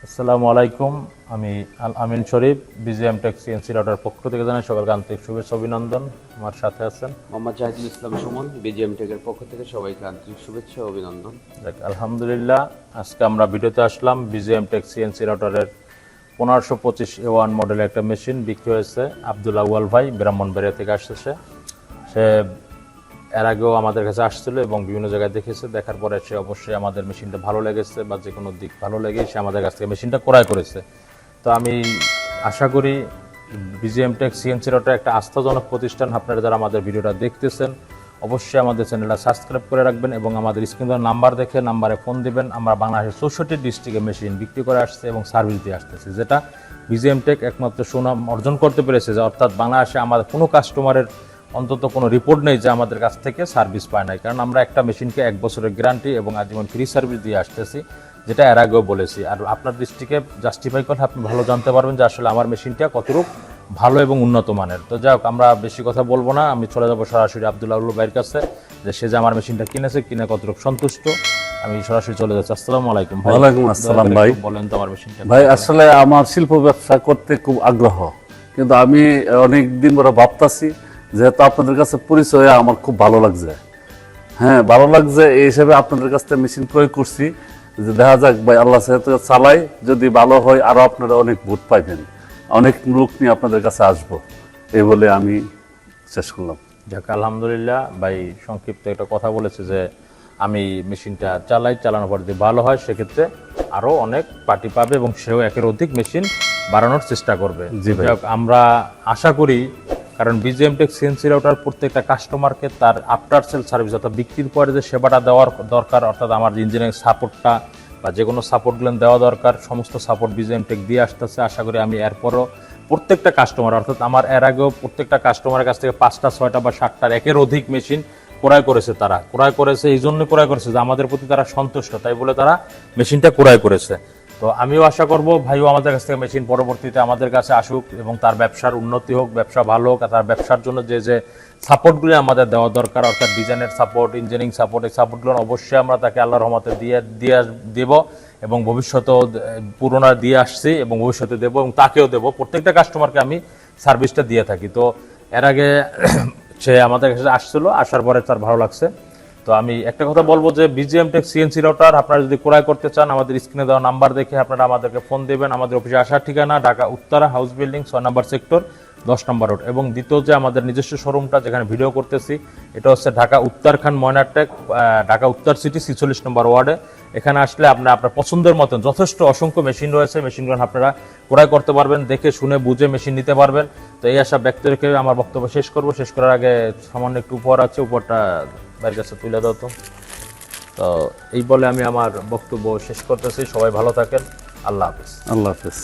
আসসালামু আলাইকুম, আমি আল আমিন শরীফ, বিজিএম টেক সিএনসি রাউটার পক্ষ থেকে জানাই সকলকে আন্তরিক শুভেচ্ছা অভিনন্দন। আমার সাথে আছেন মোহাম্মদ জাহিদুল ইসলাম সুমন, বিজিএম টেকের পক্ষ থেকে সবাইকে আন্তরিক শুভেচ্ছা ও অভিনন্দন। আলহামদুলিল্লাহ, আজকে আমরা ভিডিওতে আসলাম বিজিএম টেক সিএনসি রাউটারের 1525 A1 মডেলের একটা মেশিন বিক্রি হয়েছে। আব্দুল আউয়াল ভাই ব্রাহ্মণবাড়িয়া থেকে আসতেছে। সে এর আগেও আমাদের কাছে আসছিল এবং বিভিন্ন জায়গায় দেখেছে, দেখার পরে সে অবশ্যই আমাদের মেশিনটা ভালো লেগেছে বা যে কোনো দিক ভালো লেগে সে আমাদের কাছ থেকে মেশিনটা ক্রয় করেছে। তো আমি আশা করি বিজিএম টেক সিএনসি রাউটার একটা আস্থাজনক প্রতিষ্ঠান। আপনারা যারা আমাদের ভিডিওটা দেখতেছেন অবশ্যই আমাদের চ্যানেলটা সাবস্ক্রাইব করে রাখবেন এবং আমাদের স্ক্রিনের নাম্বার দেখে নাম্বারে ফোন দিবেন। আমরা বাংলাদেশের 64 ডিস্ট্রিক্টে মেশিন বিক্রি করে আসছে এবং সার্ভিস দিয়ে আসতেছি, যেটা বিজিএম টেক একমাত্র সুনাম অর্জন করতে পেরেছে। যে অর্থাৎ বাংলাদেশে আমাদের কোনো কাস্টমারের অন্তত কোনো রিপোর্ট নেই যে আমাদের কাছ থেকে সার্ভিস পায় নাই, কারণ আমরা একটা মেশিনকে 1 বছরের গ্যারান্টি এবং আজীবন ফ্রি সার্ভিস দিয়ে আসতেছি, যেটা এর আগেও বলেছি। আর আপনার দৃষ্টিকে জাস্টিফাই করলে আপনি ভালো জানতে পারবেন যে আসলে আমার মেশিনটা কতটুকু ভালো এবং উন্নত মানের। তো যাই হোক, আমরা বেশি কথা বলবো না, আমি চলে যাবো সরাসরি আব্দুল্লাহ ভাইয়ের কাছে, যে সে যে আমার মেশিনটা কিনেছে, কিনে কতটুকু সন্তুষ্ট। আমি সরাসরি চলে যাচ্ছি। আসসালামু আলাইকুম। ওয়ালাইকুম আসসালাম ভাই। বলেন তো আমার মেশিনটা। ভাই আসলে আমার শিল্প ব্যবসা করতে খুব আগ্রহ, কিন্তু আমি অনেক দিন ধরে ভাবতাছি, যেহেতু আপনাদের কাছে পরিচয় আমার খুব ভালো লাগছে। হ্যাঁ, ভালো লাগছে, এই হিসেবে আপনাদের কাছ থেকে মেশিন ক্রয় করছি। যে দেখা যাক ভাই, আল্লাহ সাথে চালাই, যদি ভালো হয় আরো আপনারা অনেক ভোট পাইবেন, অনেক লোক নিয়ে আপনাদের কাছে আসবো, এই বলে আমি শেষ করলাম। যাক, আলহামদুলিল্লাহ ভাই সংক্ষিপ্ত একটা কথা বলেছে যে আমি মেশিনটা চালাই, চালানোর পর যদি ভালো হয় সেক্ষেত্রে আরও অনেক পার্টি পাবে এবং সেও একের অধিক মেশিন বাড়ানোর চেষ্টা করবে। যাক, আমরা আশা করি, কারণ বিজিএম টেক সিএনসি রাউটার প্রত্যেকটা কাস্টমারকে তার আফটার সেল সার্ভিস অর্থাৎ বিক্রির পরে যে সেবাটা দেওয়ার দরকার, অর্থাৎ আমার ইঞ্জিনিয়ারিং সাপোর্টটা বা যে কোনো সাপোর্টগুলো দেওয়া দরকার, সমস্ত সাপোর্ট বিজিএম টেক দিয়ে আসতেছে। আশা করি আমি এরপরও প্রত্যেকটা কাস্টমার, অর্থাৎ আমার এর আগেও প্রত্যেকটা কাস্টমারের কাছ থেকে 5টা 6টা বা 7টার একের অধিক মেশিন ক্রয় করেছে। তারা ক্রয় করেছে এই জন্য ক্রয় করেছে যে আমাদের প্রতি তারা সন্তুষ্ট, তাই বলে তারা মেশিনটা ক্রয় করেছে। তো আমিও আশা করব ভাইও আমাদের কাছ থেকে মেশিন পরবর্তীতে আমাদের কাছে আসুক এবং তার ব্যবসার উন্নতি হোক, ব্যবসা ভালো হোক। আর তার ব্যবসার জন্য যে যে সাপোর্টগুলো আমাদের দেওয়া দরকার, অর্থাৎ ডিজাইনের সাপোর্ট, ইঞ্জিনিয়ারিং সাপোর্ট, এই সাপোর্টগুলো অবশ্যই আমরা তাকে আল্লাহর রহমতে দিয়ে দেব এবং ভবিষ্যতেও পুরোনো দিয়ে আসছি এবং ভবিষ্যতে দেবো এবং তাকেও দেবো। প্রত্যেকটা কাস্টমারকে আমি সার্ভিসটা দিয়ে থাকি। তো এর আগে সে আমাদের কাছে আসছিল, আসার পরে তার ভালো লাগছে। তো আমি একটা কথা বলবো যে বিজিএম টেক সিএনসি রাউটার আপনারা যদি ক্রয় করতে চান, আমাদের স্ক্রিনে দেওয়া নাম্বার দেখে আপনারা আমাদেরকে ফোন দেবেন। আমাদের অফিসে আসার ঠিকানা ঢাকা উত্তরা হাউস বিল্ডিং 6 নম্বর সেক্টর 10 নম্বর রোড। এবং দ্বিতীয় যে আমাদের নিজস্ব শোরুমটা যেখানে ভিডিও করতেছি, এটা হচ্ছে ঢাকা উত্তরখান ময়নাটেক, ঢাকা উত্তর সিটি 46 নম্বর ওয়ার্ডে। এখানে আসলে আপনার পছন্দের মতন যথেষ্ট অসংখ্য মেশিন রয়েছে, মেশিনগুলো আপনারা ক্রয় করতে পারবেন, দেখে শুনে বুঝে মেশিন নিতে পারবেন। তো এই আশা ব্যক্ত রেখে আমার বক্তব্য শেষ করব। শেষ করার আগে সামান্য একটু উপহার আছে, উপহারটা বাইরের কাছে তুলে দাও তো। তো এই বলে আমি আমার বক্তব্য শেষ করতেছি। সবাই ভালো থাকেন। আল্লাহ হাফেজ। আল্লাহ হাফেজ।